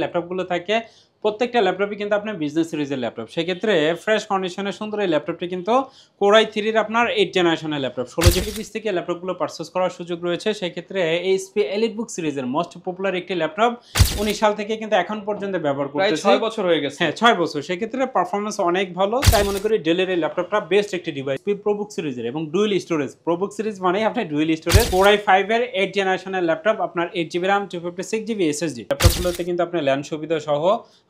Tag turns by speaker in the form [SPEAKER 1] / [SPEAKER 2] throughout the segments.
[SPEAKER 1] ল্যাপটপগুলো থাকে প্রত্যেকটা ল্যাপটপই কিন্তু আপনার বিজনেস সিরিজের ল্যাপটপ। সেক্ষেত্রে ফ্রেশ কন্ডিশনে সুন্দর এই ল্যাপটপটি কিন্তু Core i3 এর আপনার 8 জেনারেশনের ল্যাপটপ। 16 জিবি পিস থেকে ল্যাপটপগুলো পারচেজ করার সুযোগ রয়েছে। সেক্ষেত্রে HP EliteBook সিরিজের মোস্ট পপুলার একটি ল্যাপটপ 19 সাল থেকে কিন্তু এখন পর্যন্ত ব্যবহার
[SPEAKER 2] প্রায়
[SPEAKER 1] করতেছি।
[SPEAKER 2] 6 বছর হয়ে গেছে।
[SPEAKER 1] হ্যাঁ, 6 বছর। সেক্ষেত্রে পারফরম্যান্স অনেক ভালো। তাই মনে করি ডেলের এই ল্যাপটপটা বেস্ট একটি ডিভাইস। ProBook সিরিজের এবং ডুয়াল স্টোরেজ। ProBook সিরিজ মানেই আপনার ডুয়াল স্টোরেজ। Core i5 এর 8 জেনারেশনের ল্যাপটপ, আপনার 8GB RAM 256GB SSD। ল্যাপটপগুলোতে কিন্তু আপনি ল্যান্ড সুবিধা সহ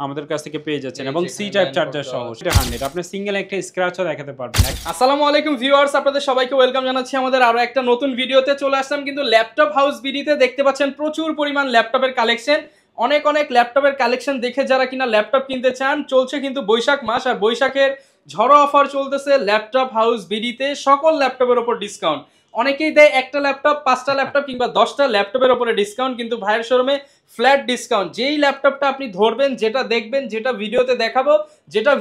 [SPEAKER 1] আমাদের কাছ থেকে পেয়ে যাচ্ছেন এবং সি টাইপ চার্জার সহ। সেটা 100 আপনি সিঙ্গেল একটা স্ক্র্যাচও দেখাতে পারবেন।
[SPEAKER 2] আসসালামু আলাইকুম ভিউয়ার্স, আপনাদের সবাইকে ওয়েলকাম জানাচ্ছি আমাদের আরো একটা নতুন ভিডিওতে। চলে আসলাম কিন্তু ল্যাপটপ হাউস বিডিতে। দেখতে পাচ্ছেন প্রচুর পরিমাণ ল্যাপটপের কালেকশন, অনেক ল্যাপটপের কালেকশন দেখে যারা কিনা ল্যাপটপ কিনতে চান, চলছে কিন্তু বৈশাখ মাস, আর বৈশাখের ঝড়ো অফার চলতেছে ল্যাপটপ হাউস বিডিতে। সকল ল্যাপটপের উপর ডিসকাউন্ট। অনেকেই দেয় একটা ল্যাপটপ, 5টা ল্যাপটপ কিংবা 10টা ল্যাপটপের উপরে ডিসকাউন্ট, কিন্তু ভাইয়ের শোরুমে ফ্ল্যাট ডিসকাউন্ট। যেই ল্যাপটপটা আপনি ধরবেন, যেটা দেখবেন, যেটা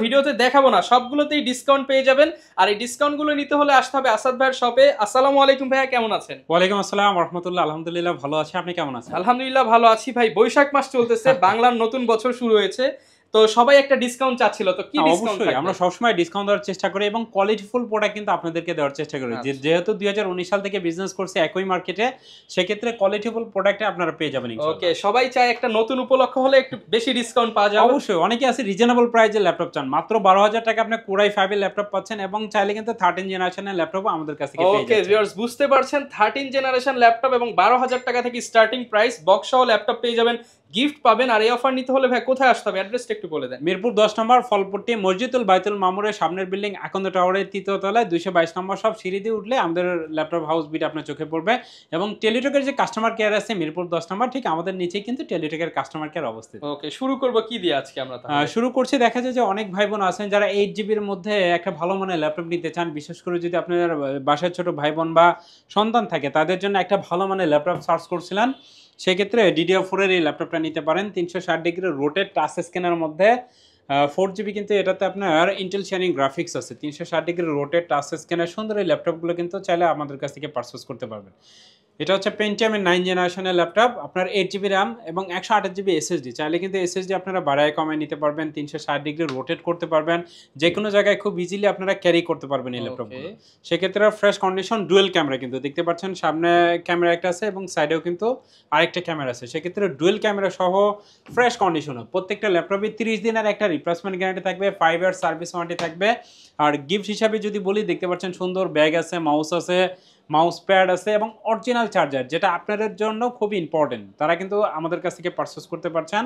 [SPEAKER 2] ভিডিওতে দেখাবো না, সবগুলোতেই ডিসকাউন্ট পেয়ে যাবেন। আর এই ডিসকাউন্টগুলো নিতে হলে আসতে হবে আসাদ ভাইয়ের শপে। আসসালামু আলাইকুম ভাইয়া, কেমন আছেন?
[SPEAKER 1] ওয়ালাইকুম আসসালাম ওয়া রাহমাতুল্লাহ। আলহামদুলিল্লাহ ভালো আছি, আপনি কেমন আছেন?
[SPEAKER 2] আলহামদুলিল্লাহ ভালো আছি ভাই। বৈশাখ মাস চলতেছে, বাংলার নতুন বছর শুরু হয়েছে, তো সবাই একটা ডিসকাউন্ট চাচ্ছিল, তো কি ডিসকাউন্ট
[SPEAKER 1] অবশ্যই আমরা সবসময় ডিসকাউন্ট দেওয়ার চেষ্টা করি এবং কোয়ালিটিফুল প্রোডাক্ট কিন্তু আপনাদেরকে দেওয়ার চেষ্টা করি। যেহেতু 2019 সাল থেকে বিজনেস করছে একই মার্কেটে, সেক্ষেত্রে কোয়ালিটিফুল প্রোডাক্টে আপনারা পেয়ে যাবেন ইনশাআল্লাহ।
[SPEAKER 2] ওকে, সবাই চায় একটা নতুন উপলক্ষ হলে একটু বেশি ডিসকাউন্ট পাওয়া যাবে।
[SPEAKER 1] অবশ্যই অনেকে আছে রিজনেবল প্রাইসে ল্যাপটপ চান, মাত্র 12,000 টাকা আপনি Core i5 এর ল্যাপটপ পাচ্ছেন এবং চাইলে কিন্তু 13 জেনারেশনের ল্যাপটপ আমাদের কাছ থেকে পেয়ে
[SPEAKER 2] ওকে
[SPEAKER 1] যাচ্ছেন।
[SPEAKER 2] ভিউয়ার্স, বুঝতে পারছেন 13 জেনারেশন ল্যাপটপ এবং 12,000 টাকা থেকে স্টার্টিং প্রাইস, বক্স সহ ল্যাপটপ পেয়ে যাবেন, গিফট পাবেন। আর এই অফার নিতে হলে ভাই কোথায় আসতে হবে, অ্যাড্রেসটা একটু বলে দেন।
[SPEAKER 1] মিরপুর 10 নম্বর ফলপট্টি মসজিদুল বাইতুল মামুরের সামনের বিল্ডিং আকন্দ টাওয়ারের 3য় তলায় 222 নম্বর সব সিঁড়ি দিয়ে উঠলে আমাদের ল্যাপটপ হাউস বিট আপনার চোখে পড়বে। এবং টেলিটকের যে কাস্টমার কেয়ার আছে মিরপুর 10 নম্বর, ঠিক আমাদের নিচেই কিন্তু টেলিটকের কাস্টমার কেয়ার অবস্থিত।
[SPEAKER 2] ওকে, শুরু করব কি দিয়ে আজকে আমরা তাহলে?
[SPEAKER 1] শুরু করছি। দেখা যায় যে অনেক ভাই বোন আছেন যারা 8GB এর মধ্যে একটা ভালো মানের ল্যাপটপ নিতে চান, বিশেষ করে যদি আপনার বাসায় ছোট ভাই বোন বা সন্তান থাকে, তাদের জন্য একটা ভালো মানের ল্যাপটপ সার্চ করছিলেন। সেক্ষেত্রে DDR4 এর এই ল্যাপটপটা নিতে পারেন। 360 ডিগ্রি রোটেট টাচ স্ক্রিনের মধ্যে 4GB, কিন্তু এটাতে আপনার ইন্টেল শাইনিং গ্রাফিক্স আছে। 360 ডিগ্রি রোটেট টাচ স্ক্রিনের সুন্দর এই ল্যাপটপগুলো কিন্তু চাইলে আমাদের কাছ থেকে পারচেজ করতে পারবেন। এটা হচ্ছে পেন্টিয়ামের 9 জেনারেশনের ল্যাপটপ, আপনার 8GB RAM এবং 128GB SSD। চাইলে কিন্তু SSD আপনারা বাড়ায় কমায় নিতে পারবেন, 360 ডিগ্রি রোটেট করতে পারবেন, যে কোনো জায়গায় খুব ইজিলি আপনারা ক্যারি করতে পারবেন এই ল্যাপটপগুলো। সেক্ষেত্রে ফ্রেশ কন্ডিশন, ডুয়েল ক্যামেরা কিন্তু দেখতে পাচ্ছেন, সামনে ক্যামেরা একটা আছে এবং সাইডেও কিন্তু আরেকটা ক্যামেরা আছে। সেক্ষেত্রে ডুয়েল ক্যামেরা সহ ফ্রেশ কন্ডিশনও প্রত্যেকটা ল্যাপটপে 30 দিনের একটা রিপ্লেসমেন্ট গ্যারান্টি থাকবে, 5 ইয়ার সার্ভিস ওয়ারেন্টি থাকবে। আর গিফট হিসাবে যদি বলি, দেখতে পাচ্ছেন সুন্দর ব্যাগ আছে, মাউস আছে, মাউস প্যাড আছে এবং অরিজিনাল চার্জার, যেটা আপনাদের জন্য খুবই ইম্পর্টেন্ট। তারা কিন্তু আমাদের কাছ থেকে পারচেজ করতে পারছেন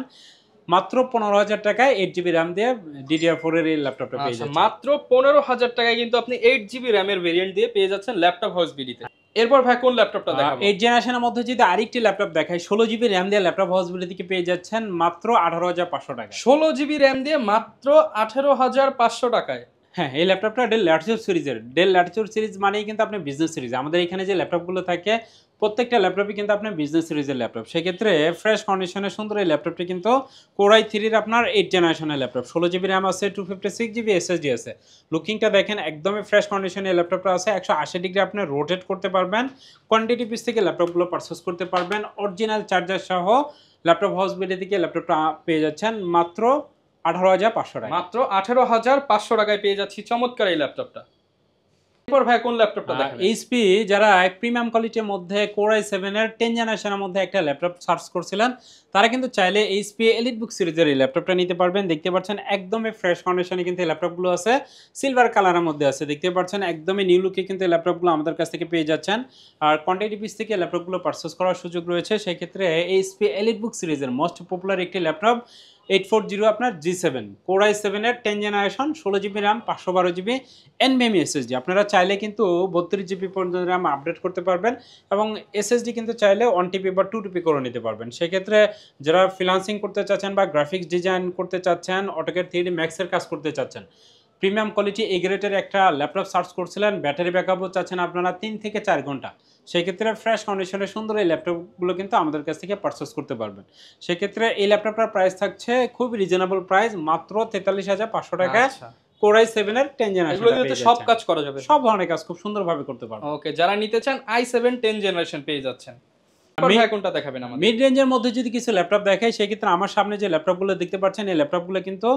[SPEAKER 1] মাত্র 15,000 টাকায় 8GB RAM দিয়ে DDR4 এর এই ল্যাপটপটা পেয়ে যাচ্ছেন।
[SPEAKER 2] মাত্র 15,000 টাকায় কিন্তু আপনি 8GB RAM এর ভেরিয়েন্ট দিয়ে পেয়ে যাচ্ছেন ল্যাপটপ হাউস বিডিতে। এরপর ভাই কোন ল্যাপটপটা দেখাবো?
[SPEAKER 1] 8 জেনারেশনের মধ্যে যদি আরেকটি ল্যাপটপ দেখাই, 16GB RAM দিয়ে ল্যাপটপ হাউস বিডি থেকে পেয়ে যাচ্ছেন মাত্র 18,500 টাকা।
[SPEAKER 2] 16GB RAM দিয়ে মাত্র 18,500 টাকায়।
[SPEAKER 1] হ্যাঁ, এই ল্যাপটপটা ডেল ল্যাটিটিউড সিরিজের। ডেল ল্যাটিটিউড সিরিজ মানেই কিন্তু আপনি বিজনেস সিরিজ। আমাদের এখানে যে ল্যাপটপগুলো থাকে প্রত্যেকটা ল্যাপটপই কিন্তু আপনার বিজনেস সিরিজের ল্যাপটপ। সেক্ষেত্রে ফ্রেশ কন্ডিশনে সুন্দর এই ল্যাপটপটি কিন্তু Core i3 এর আপনার 8 জেনারেশনের ল্যাপটপ, 16GB RAM আছে, 256GB SSD আছে। লুকিংটা দেখেন, একদমই ফ্রেশ কন্ডিশনে এই ল্যাপটপটা আছে। 180 ডিগ্রি আপনি রোটেট করতে পারবেন। কোয়ান্টিটি পিস থেকে ল্যাপটপগুলো পারচেজ করতে পারবেন। অরিজিনাল চার্জার সহ ল্যাপটপ হাউস বিডি থেকে ল্যাপটপটা পেয়ে যাচ্ছেন মাত্র 18,500 টাকা।
[SPEAKER 2] মাত্র 18,500 টাকায় পেয়ে যাচ্ছি চমৎকার এই ল্যাপটপটা। এরপর ভাই কোন ল্যাপটপটা দেখাবেন?
[SPEAKER 1] HP যারা প্রিমিয়াম কোয়ালিটির মধ্যে Core i7 এর 10 জেনারেশনের মধ্যে একটা ল্যাপটপ সার্চ করছিলেন, তারা কিন্তু চাইলে HP EliteBook সিরিজের এই ল্যাপটপটা নিতে পারবেন। দেখতে পাচ্ছেন একদমই ফ্রেশ কন্ডিশনে কিন্তু এই ল্যাপটপগুলো আছে, সিলভার কালারের মধ্যে আছে। দেখতে পাচ্ছেন একদমই নিউ লুকে কিন্তু এই ল্যাপটপগুলো আমাদের কাছ থেকে পেয়ে যাচ্ছেন। আর কোয়ান্টিটি পিস থেকে ল্যাপটপগুলো পারচেজ করার সুযোগ রয়েছে। সেই ক্ষেত্রে HP EliteBook সিরিজের মোস্ট পপুলার একটি ল্যাপটপ 840 আপনার G7 Core i7 এর 10 generation, 16GB RAM 512GB NVMe SSD। আপনারা চাইলে কিন্তু 32GB পর্যন্ত RAM আপডেট করতে পারবেন এবং SSD কিন্তু চাইলে 1TB বা 2TB করে নিতে পারবেন। সেক্ষেত্রে যারা ফ্রিল্যান্সিং করতে চাচ্ছেন বা গ্রাফিক্স ডিজাইন করতে চাচ্ছেন, AutoCAD 3D Max এর কাজ করতে চাচ্ছেন, প্রিমিয়াম কোয়ালিটি এ গ্রেডের একটা ল্যাপটপ সার্চ করছিলেন, ব্যাটারি ব্যাকআপও চাচ্ছেন আপনারা 3 থেকে 4 ঘন্টা, সেক্ষেত্রে ফ্রেশ কন্ডিশনে সুন্দর এই ল্যাপটপগুলো কিন্তু আমাদের কাছ থেকে পারচেজ করতে পারবেন। সেক্ষেত্রে এই ল্যাপটপটার প্রাইস থাকছে খুব রিজনেবল প্রাইস, মাত্র 43,500 টাকায় Core i7 এর 10 জেনারেশন।
[SPEAKER 2] এগুলো দিয়ে সব কাজ করা যাবে,
[SPEAKER 1] সব ধরনের কাজ খুব সুন্দরভাবে করতে পারবেন।
[SPEAKER 2] ওকে, যারা নিতে চান i7 10 জেনারেশন পেয়ে যাচ্ছেন। ভাই কোনটা দেখাবেন আমাদের?
[SPEAKER 1] মিড রেঞ্জের মধ্যে যদি কিছু ল্যাপটপ দেখাই সেক্ষেত্রে আমার সামনে যে ল্যাপটপগুলো দেখতে পাচ্ছেন এই ল্যাপটপগুলো কিন্তু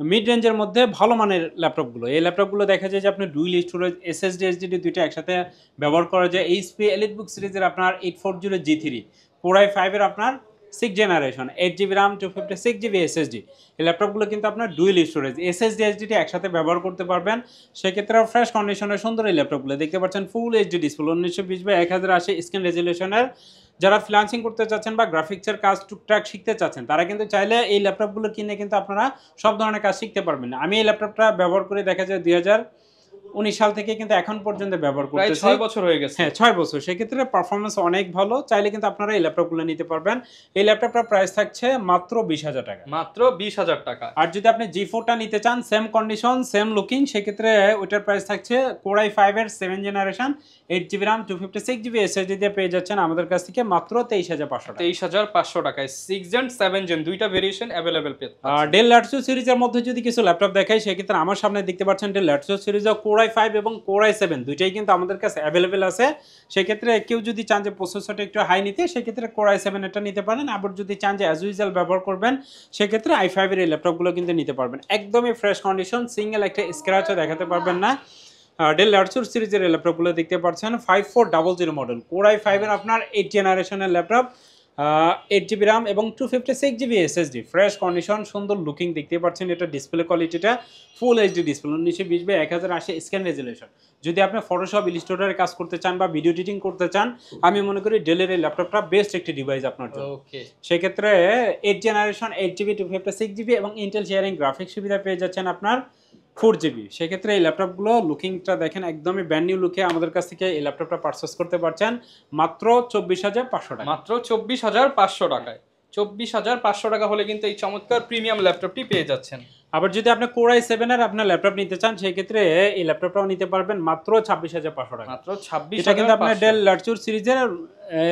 [SPEAKER 1] মিড রেঞ্জের মধ্যে ভালো মানের ল্যাপটপগুলো। এই ল্যাপটপগুলো দেখা যায় যে আপনি ডুয়েল স্টোরেজ এসএসডি এইচডিডি দুইটা একসাথে ব্যবহার করা যায়। এইচপি এলিটবুক সিরিজের আপনার 840 G3 Core i5 এর আপনার 6 generation 8GB RAM 256GB SSD। এই ল্যাপটপগুলো কিন্তু আপনার ডুয়েল স্টোরেজ এসএসডি এইচডিডি একসাথে ব্যবহার করতে পারবেন। সেক্ষেত্রে ফ্রেশ কন্ডিশনের সুন্দর এই ল্যাপটপগুলো দেখতে পাচ্ছেন full HD display 1920x1080 screen রেজুলেশনের। যারা ফ্রিল্যান্সিং করতে চাচ্ছেন বা গ্রাফিক্সের কাজ টুকটাক শিখতে চাচ্ছেন তারা কিন্তু চাইলে এই ল্যাপটপগুলো কিনে কিন্তু আপনারা সব ধরনের কাজ শিখতে পারবেন। আমি এই ল্যাপটপটা ব্যবহার করে দেখা যায় 2019 সাল থেকে কিন্তু এখন পর্যন্ত ব্যবহার
[SPEAKER 2] প্রায়
[SPEAKER 1] করতেছি।
[SPEAKER 2] 6 বছর হয়ে গেছে।
[SPEAKER 1] হ্যাঁ 6 বছর। সেক্ষেত্রে পারফরমেন্স অনেক ভালো। চাইলে কিন্তু আপনারা এই ল্যাপটপগুলো নিতে পারবেন। এই ল্যাপটপটার প্রাইস থাকছে মাত্র 20,000 টাকা।
[SPEAKER 2] মাত্র 20,000 টাকা।
[SPEAKER 1] আর যদি আপনি G4টা নিতে চান সেম কন্ডিশন সেম লুকিং সেক্ষেত্রে ওইটার প্রাইস থাকছে Core i5 এর 7 generation 8GB RAM 256GB SSD দিয়ে পেয়ে যাচ্ছেন আমাদের কাছ থেকে মাত্র 23,500 টাকা।
[SPEAKER 2] 23,500 টাকায় 6 জেন 7 জেন দুইটা ভেরিয়েশন अवेलेबल পেয়ে।
[SPEAKER 1] আর ডেল ল্যাটিটিউড সিরিজের মধ্যে যদি কিছু ল্যাপটপ দেখাই সেক্ষেত্রে আমার সামনে দেখতে পাচ্ছেন ডেল ল্যাটিটিউড সিরিজে Core i5 এবং Core i7 দুইটাই কিন্তু আমাদের কাছে अवेलेबल আছে। সেক্ষেত্রে কেউ যদি চান যে প্রসেসরটা একটু হাই নিতে সেক্ষেত্রে Core i7 এটা নিতে পারেন। আবার যদি চান যে অ্যাজ ইউজুয়াল ব্যবহার করবেন সেক্ষেত্রে i5 এর এই ল্যাপটপগুলো কিন্তু নিতে পারবেন। একদমই ফ্রেশ কন্ডিশন, সিঙ্গেল একটা স্ক্র্যাচও দেখাতে পারবেন না। ডেল ল্যাটিটিউড সিরিজের এই ল্যাপটপগুলো দেখতে পাচ্ছেন 5400 মডেল Core i5 এর আপনার 8 জেনারেশনের ল্যাপটপ 8GB RAM এবং 256GB SSD ফ্রেশ কন্ডিশন সুন্দর লুকিং দেখতে পাচ্ছেন। এটা ডিসপ্লে কোয়ালিটিটা ফুল HD display 1920x1080 screen resolution. যদি আপনি ফটোশপ ইলাস্ট্রেটরে কাজ করতে চান বা ভিডিও এডিটিং করতে চান আমি মনে করি ডেলের এই ল্যাপটপটা বেস্ট একটি ডিভাইস আপনার জন্য।
[SPEAKER 2] ওকে,
[SPEAKER 1] সেক্ষেত্রে 8 জেনারেশন 8GB 256GB এবং ইন্টেল শেয়ারিং গ্রাফিক্স সুবিধা পেয়ে যাচ্ছেন আপনার 4GB। সেক্ষেত্রে এই ল্যাপটপগুলো লুকিংটা দেখেন একদমই ব্র্যান্ড নিউ লুকে আমাদের কাছ থেকে এই ল্যাপটপটা পারচেস করতে পারছেন মাত্র 24,500 টাকা।
[SPEAKER 2] মাত্র 24,500 টাকায়। 24,500 টাকা হলে কিন্তু এই চমৎকার প্রিমিয়াম ল্যাপটপটি পেয়ে যাচ্ছেন।
[SPEAKER 1] আবার যদি আপনি Core i7 এর আপনার ল্যাপটপ নিতে চান সেই ক্ষেত্রে এই ল্যাপটপটাও নিতে পারবেন মাত্র 26,500 টাকা।
[SPEAKER 2] মাত্র 26,500।
[SPEAKER 1] এটা কিন্তু আপনার ডেল ল্যাটিটিউড সিরিজের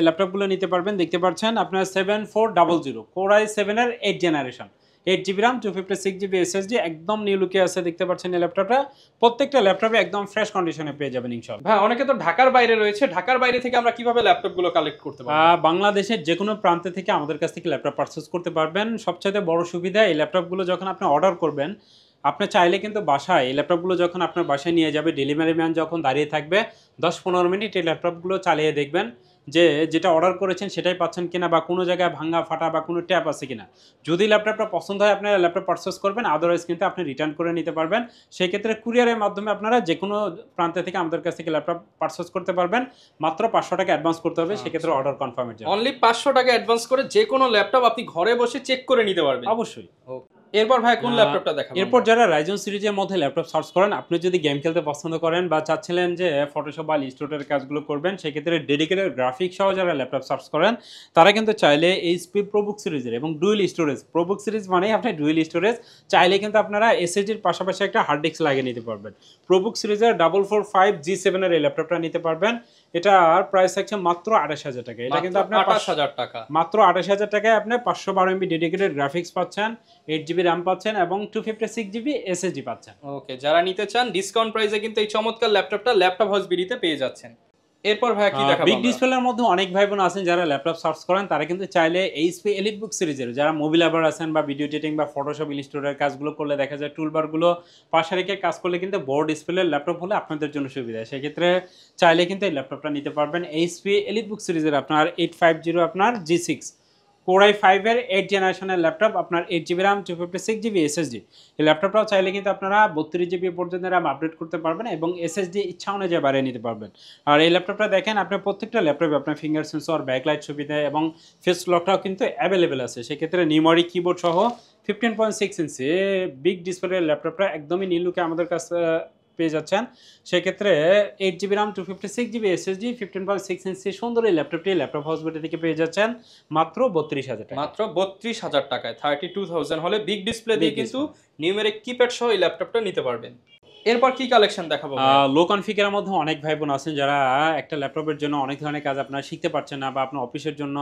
[SPEAKER 1] ল্যাপটপগুলো নিতে পারবেন। দেখতে পাচ্ছেন আপনার 7400 Core i7 এর 8 generation 8GB RAM 256GB SSD একদম নিউ লুকে আছে দেখতে পাচ্ছেন এই ল্যাপটপটা। প্রত্যেকটা ল্যাপটপে একদম ফ্রেশ কন্ডিশনে পেয়ে যাবেন ইনশাআল্লাহ।
[SPEAKER 2] ভাই অনেকে তো ঢাকার বাইরে রয়েছে, ঢাকার বাইরে থেকে আমরা কিভাবে ল্যাপটপগুলো কালেক্ট করতে পারবো?
[SPEAKER 1] বাংলাদেশের যে কোনো প্রান্ত থেকে আমাদের কাছ থেকে ল্যাপটপ পারচেজ করতে পারবেন। সবচেয়ে বড় সুবিধা এই ল্যাপটপগুলো যখন আপনি অর্ডার করবেন আপনি চাইলে কিন্তু বাসায় এই ল্যাপটপগুলো যখন আপনার বাসায় নিয়ে যাবে ডেলিভারি ম্যান যখন দাঁড়িয়ে থাকবে 10-15 মিনিট এই ল্যাপটপগুলো চালিয়ে দেখবেন যে যেটা অর্ডার করেছেন সেটাই পাচ্ছেন কিনা বা কোনো জায়গায় ভাঙা ফাটা বা কোনো ট্যাপ আছে কিনা। যদি ল্যাপটপটা পছন্দ হয় আপনারা ল্যাপটপ পারচেস করবেন, আদারওয়াইজ কিন্তু আপনি রিটার্ন করে নিতে পারবেন। সেই ক্ষেত্রে কুরিয়ারের মাধ্যমে আপনারা যে কোনো প্রান্ত থেকে আমাদের কাছ থেকে ল্যাপটপ পারচেস করতে পারবেন। মাত্র 500 টাকা অ্যাডভান্স করতে হবে সেক্ষেত্রে অর্ডার কনফার্মের জন্য।
[SPEAKER 2] অনলি 500 টাকা অ্যাডভান্স করে যে কোনো ল্যাপটপ আপনি ঘরে বসে চেক করে নিতে পারবেন।
[SPEAKER 1] অবশ্যই।
[SPEAKER 2] এরপর ভাই কোন ল্যাপটপটা দেখাবো?
[SPEAKER 1] এরপর যারা রাইজন সিরিজের মধ্যে ল্যাপটপ সার্চ করেন আপনি যদি গেম খেলতে পছন্দ করেন বা চাচ্ছিলেন যে ফটোশপ বা ইলাস্ট্রেটরের কাজগুলো করবেন সেক্ষেত্রে ডেডিকেটেড গ্রাফিক্স সহ যারা ল্যাপটপ সার্চ করেন তারা কিন্তু চাইলে এইচপি প্রোবুক সিরিজের এবং ডুয়েল স্টোরেজ প্রোবুক সিরিজ মানেই আপনি ডুয়েল স্টোরেজ চাইলে কিন্তু আপনারা এসএসডির পাশাপাশি একটা হার্ড ডিস্ক লাগিয়ে নিতে পারবেন। প্রোবুক সিরিজের 445 G7 এর এই ল্যাপটপটা নিতে পারবেন। এটার প্রাইস থাকছে মাত্র 28,000 টাকা। এটা কিন্তু আপনার
[SPEAKER 2] 28,000 টাকা।
[SPEAKER 1] মাত্র 28,000 টাকায় আপনি 512 MB ডেডিকেটেড গ্রাফিক্স পাচ্ছেন, 8GB RAM পাচ্ছেন এবং 256GB SSD পাচ্ছেন।
[SPEAKER 2] ওকে, যারা নিতে চান ডিসকাউন্ট প্রাইসে কিন্তু এই চমৎকার ল্যাপটপটা ল্যাপটপ হাউস বিডিতে পেয়ে যাচ্ছেন। এরপর ভাই কি দেখাবো?
[SPEAKER 1] বিগ ডিসপ্লের মধ্যে অনেক ভাই বোন আছেন যারা ল্যাপটপ সার্চ করেন তারা কিন্তু চাইলে এইচপি এলিটবুক সিরিজের যারা মোবাইল লাভার আছেন বা ভিডিও এডিটিং বা ফটোশপ ইলাস্ট্রেটরের কাজগুলো করলে দেখা যায় টুলবারগুলো পাশে রেখে কাজ করলে কিন্তু বড় ডিসপ্লের ল্যাপটপ হলে আপনাদের জন্য সুবিধা। সেক্ষেত্রে চাইলে কিন্তু এই ল্যাপটপটা নিতে পারবেন। এইচপি এলিটবুক সিরিজের আপনার 850 আপনার G6 Core i5 এর 8 জেনারেশনের ল্যাপটপ আপনার 8GB RAM 256GB SSD। এই ল্যাপটপটাও চাইলে কিন্তু আপনারা 32GB পর্যন্ত RAM আপডেট করতে পারবেন এবং SSD ইচ্ছা অনুযায়ী বাড়িয়ে নিতে পারবেন। আর এই ল্যাপটপটা দেখেন আপনি প্রত্যেকটা ল্যাপটপে আপনার ফিঙ্গার সেন্সর ব্যাকলাইট সুবিধা এবং ফেস লকটাও কিন্তু অ্যাভেলেবেল আছে। সেক্ষেত্রে নিউমারিক কিবোর্ড সহ 15.6 ইঞ্চি বিগ ডিসপ্লের ল্যাপটপটা একদমই নিউ লুকে আমাদের কাছে পেয়ে যাচ্ছেন। সেক্ষেত্রে 8GB RAM 256GB SSD 15.6 ইঞ্চি সুন্দর এই ল্যাপটপটি ল্যাপটপ হাউস বিডি থেকে পেয়ে যাচ্ছেন মাত্র 32,000 টাকা।
[SPEAKER 2] মাত্র 32,000 টাকায় 32,000 হলে বিগ ডিসপ্লে দিয়ে কিন্তু নিউমেরিক কিপ্যাড সহ এই ল্যাপটপটা নিতে পারবেন। এরপর কি কালেকশন দেখাবো?
[SPEAKER 1] লো কনফিগারের মধ্যে অনেক ভাই বোন আছেন যারা একটা ল্যাপটপের জন্য অনেক ধরনের কাজ আপনারা শিখতে পারছেন না বা আপনার অফিসের জন্য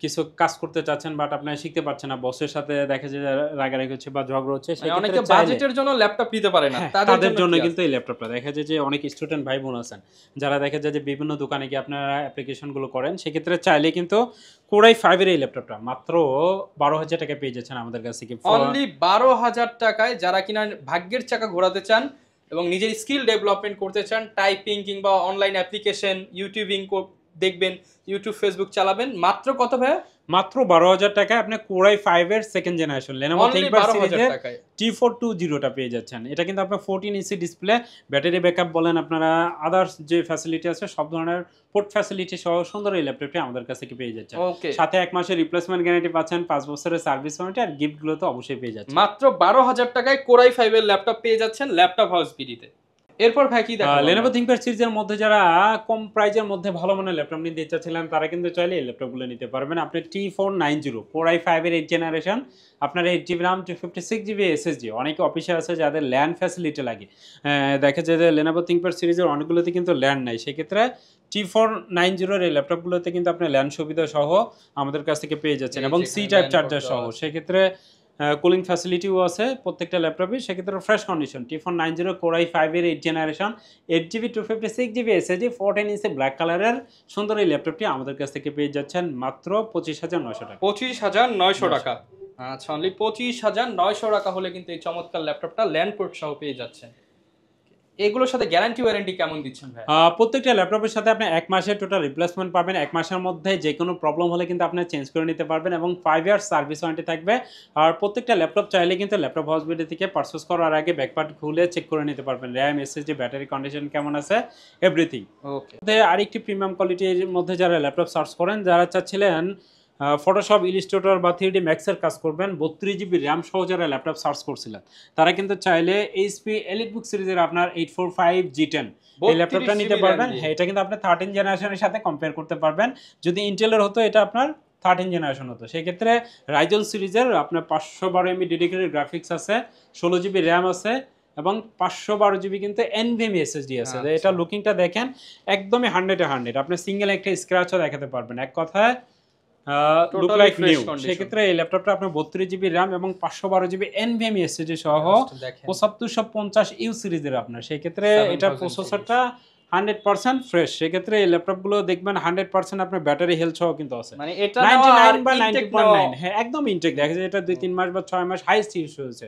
[SPEAKER 1] কিছু কাজ করতে চাচ্ছেন বাট আপনি শিখতে পারছেন না, বসের সাথে দেখা যায় যে রাগারাগি হচ্ছে বা ঝগড়া হচ্ছে,
[SPEAKER 2] মানে অনেকে বাজেটের জন্য ল্যাপটপ নিতে পারে না,
[SPEAKER 1] তাদের জন্য কিন্তু এই ল্যাপটপটা দেখা যায় যে অনেক স্টুডেন্ট ভাই বোন আছেন যারা দেখা যায় যে বিভিন্ন দোকানে গিয়ে আপনারা অ্যাপ্লিকেশনগুলো করেন, সেক্ষেত্রে চাইলে কিন্তু কোরাই 5 এর এই ল্যাপটপটা মাত্র 12,000 টাকায় পেয়ে যাচ্ছেন আমাদের কাছ থেকে।
[SPEAKER 2] অনলি 12,000 টাকায় যারা কিনা ভাগ্যের চাকা ঘোরাতে চান এবং নিজের স্কিল ডেভেলপমেন্ট করতে চান, টাইপিং কিংবা অনলাইন অ্যাপ্লিকেশন, ইউটিউবিং দেখবেন, ইউটিউব ফেসবুক চালাবেন, মাত্র কত ভাই?
[SPEAKER 1] মাত্র 12,000 টাকায় আপনি কোরাই 5 এর সেকেন্ড জেনারেশন Lenovo ThinkPad সিরিজের T420 টা পেয়ে যাচ্ছেন। এটা কিন্তু আপনার 14 ইঞ্চি ডিসপ্লে, ব্যাটারি ব্যাকআপ বলেন, আপনারা আদার্স যে ফ্যাসিলিটি আছে সব ধরনের পোর্ট ফ্যাসিলিটি সহ সুন্দর এই ল্যাপটপটি আমাদের কাছ থেকে পেয়ে যাচ্ছেন। সাথে 1 মাসের রিপ্লেসমেন্ট গ্যারান্টি পাচ্ছেন, 5 বছরের সার্ভিস ওয়ারেন্টি, আর গিফটগুলো তো অবশ্যই পেয়ে যাচ্ছেন।
[SPEAKER 2] মাত্র 12,000 টাকায় কোরাই 5 এর ল্যাপটপ পেয়ে যাচ্ছেন ল্যাপটপ হাউস বিডিতে। এরপর ভাই কি দেখাবো?
[SPEAKER 1] Lenovo ThinkPad সিরিজের মধ্যে যারা কম প্রাইজের মধ্যে ভালো মানের ল্যাপটপ নিতে চাচ্ছিলেন তারা কিন্তু চাইলে এই ল্যাপটপগুলো নিতে পারবেন। আপনি T490 কোরাই 5 এর 8 জেনারেশন, আপনার 8GB RAM 256GB SSD। অনেকে অফিসে আছে যাদের ল্যান্ড ফ্যাসিলিটি লাগে, দেখা যায় যে Lenovo ThinkPad সিরিজের অনেকগুলোতে কিন্তু ল্যান্ড নাই, সেক্ষেত্রে T490 এর এই ল্যাপটপগুলোতে কিন্তু আপনি ল্যান্ড সুবিধা সহ আমাদের কাছ থেকে পেয়ে যাচ্ছেন এবং C টাইপ চার্জার সহ, সেক্ষেত্রে কুলিং ফ্যাসিলিটিও আছে প্রত্যেকটা ল্যাপটপে, সেক্ষেত্রে ফ্রেশ কন্ডিশন। T490 কোরাই 5 এর 8 জেনারেশন 8GB 256GB SSD 14 ইঞ্চি ব্ল্যাক কালারের সুন্দর এই ল্যাপটপটি আমাদের কাছ থেকে পেয়ে যাচ্ছেন মাত্র 25,900 টাকা।
[SPEAKER 2] 25,900 টাকা। আচ্ছা, অনলি 25,900 টাকা হলে কিন্তু এই চমৎকার ল্যাপটপটা ল্যান্ড পোর্ট সহ পেয়ে যাচ্ছেন। এগুলোর সাথে গ্যারান্টি ওয়ারেন্টি কেমন দিচ্ছেন ভাই?
[SPEAKER 1] প্রত্যেকটা ল্যাপটপের সাথে আপনি 1 মাসের টোটাল রিপ্লেসমেন্ট পাবেন। 1 মাসের মধ্যে যে কোনো প্রবলেম হলে কিন্তু আপনি চেঞ্জ করে নিতে পারবেন এবং 5 ইয়ার্স সার্ভিস ওয়ারেন্টি থাকবে। আর প্রত্যেকটা ল্যাপটপ চাইলে কিন্তু ল্যাপটপ হাউস বিডি থেকে পারচেজ করার আগে ব্যাকপার্ট খুলে চেক করে নিতে পারবেন, র্যাম, এসএসডি, ব্যাটারি কন্ডিশন কেমন আছে, এভরিথিং।
[SPEAKER 2] ওকে,
[SPEAKER 1] আরেকটি প্রিমিয়াম কোয়ালিটির মধ্যে যারা ল্যাপটপ সার্চ করেন, যারা চাচ্ছিলেন ফটোশপ, ইলিস্ট্রেটর বা 3D ম্যাক্সের কাজ করবেন, 32GB র্যাম সহ যারা ল্যাপটপ সার্চ করছিলেন তারা কিন্তু চাইলে এইচপি এলিটবুক সিরিজের আপনার 845 G10 এই ল্যাপটপটা নিতে পারবেন। হ্যাঁ, এটা কিন্তু আপনি 13 জেনারেশনের সাথে কম্পেয়ার করতে পারবেন। যদি ইন্টেলের হতো এটা আপনার 13 জেনারেশন হতো, সেক্ষেত্রে রাইজন সিরিজের আপনার 512 MB ডেডিকেটেড গ্রাফিক্স আছে, 16GB র্যাম আছে এবং 512GB কিন্তু NVMe SSD আছে। এটা লুকিংটা দেখেন একদমই 100-এ 100, আপনি সিঙ্গেল একটা স্ক্র্যাচও দেখাতে পারবেন, এক কথায় লুক লাইক নিউ। সেক্ষেত্রে এই ল্যাপটপটা আপনার 32GB র্যাম এবং 512GB NVMe SSD সহ 7550U সিরিজের আপনার, সেক্ষেত্রে এটা প্রসেসরটা 100% ফ্রেশ। সেক্ষেত্রে এই ল্যাপটপগুলো দেখবেন 100% আপনার ব্যাটারি হেলথ সহ কিন্তু আছে,
[SPEAKER 2] মানে এটা
[SPEAKER 1] 99 বা 90.9। হ্যাঁ, একদম ইনটেক, দেখা যায় এটা 2-3 মাস বা 6 মাস হাইস্ট ইউজ হয়েছে।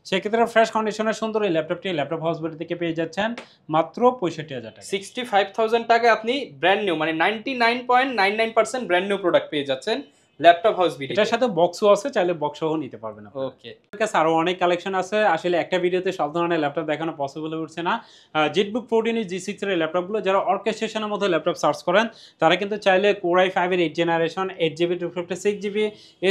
[SPEAKER 1] সেক্ষেত্রে ফ্রেশ কন্ডিশনের সুন্দর এই ল্যাপটপটি ল্যাপটপ হাউস বিডি থেকে পেয়ে যাচ্ছেন মাত্র 65,000 টাকা।
[SPEAKER 2] 65,000 টাকায় আপনি ব্র্যান্ড নিউ, মানে 99.99% ব্র্যান্ড নিউ প্রোডাক্ট পেয়ে যাচ্ছেন ল্যাপটপ হাউস বিডি।
[SPEAKER 1] এটার সাথে বক্সও আছে, চাইলে বক্স সহ নিতে পারবেন।
[SPEAKER 2] ওকে,
[SPEAKER 1] আরো অনেক কালেকশন আছে, আসলে একটা ভিডিওতে সব ধরনের ল্যাপটপ দেখানো পসিবল হয়ে উঠছে না। জেটবুক 14 G6 এর ল্যাপটপগুলো যারা অর্কেস্ট্রেশনের মধ্যে ল্যাপটপ সার্চ করেন তারা কিন্তু চাইলে কোরাই 5 এর 8 জেনারেশন 8GB 256GB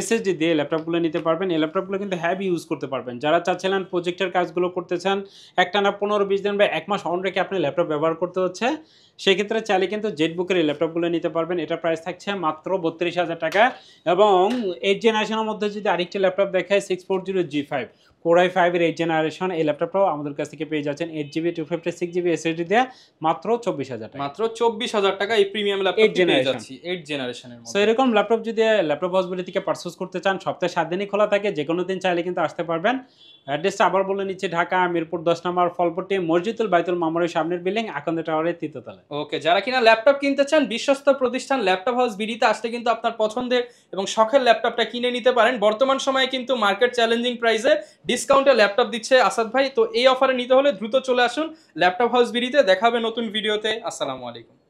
[SPEAKER 1] SSD দিয়ে ল্যাপটপগুলো নিতে পারবেন। এই ল্যাপটপগুলো কিন্তু হ্যাভি ইউজ করতে পারবেন। যারা চাচ্ছিলেন প্রজেক্টের কাজগুলো করতে চান, একটানা 15-20 দিন বা 1 মাস অন রেখে আপনি ল্যাপটপ ব্যবহার করতে হচ্ছে, সেক্ষেত্রে চাইলে কিন্তু জেটবুকের এই ল্যাপটপগুলো নিতে পারবেন। এটা প্রাইস থাকছে মাত্র 32,000 টাকা। এবং 8 জেনারেশনের মধ্যে যদি আরেকটি ল্যাপটপ দেখায় 640 G5 কোরাই 5 এর 8 জেনারেশন, এই ল্যাপটপটাও আমাদের কাছ থেকে পেয়ে যাচ্ছেন 8GB 256GB SSD দিয়ে মাত্র 24,000 টাকা।
[SPEAKER 2] মাত্র 24,000 টাকা এই প্রিমিয়াম ল্যাপটপ পেয়ে যাচ্ছি 8 জেনারেশনের মধ্যে।
[SPEAKER 1] সো এরকম ল্যাপটপ যদি ল্যাপটপ হাউস বিডি থেকে পারচেজ করতে চান, সপ্তাহে 7 দিনই খোলা থাকে, যে কোনো দিন চাইলে কিন্তু আসতে পারবেন। অ্যাড্রেসটা আবার বলে নিচ্ছি, ঢাকা মিরপুর 10 নম্বর ফলপট্টি মসজিদুল বাইতুল মামুরের সামনের বিল্ডিং, আকন্দ টাওয়ারের 3য় তলায়।
[SPEAKER 2] ওকে, যারা কিনা ল্যাপটপ কিনতে চান, বিশ্বস্ত প্রতিষ্ঠান ল্যাপটপ হাউস বিডিতে আসলে কিন্তু আপনার পছন্দের এবং শখের ল্যাপটপটা কিনে নিতে পারেন। বর্তমান সময়ে কিন্তু মার্কেট চ্যালেঞ্জিং প্রাইসে ডিসকাউন্টে ল্যাপটপ দিচ্ছে আসাদ ভাই, তো এই অফারে নিতে হলে দ্রুত চলে আসুন ল্যাপটপ হাউস বিডিতে। দেখা হবে নতুন ভিডিওতে। আসসালামু আলাইকুম।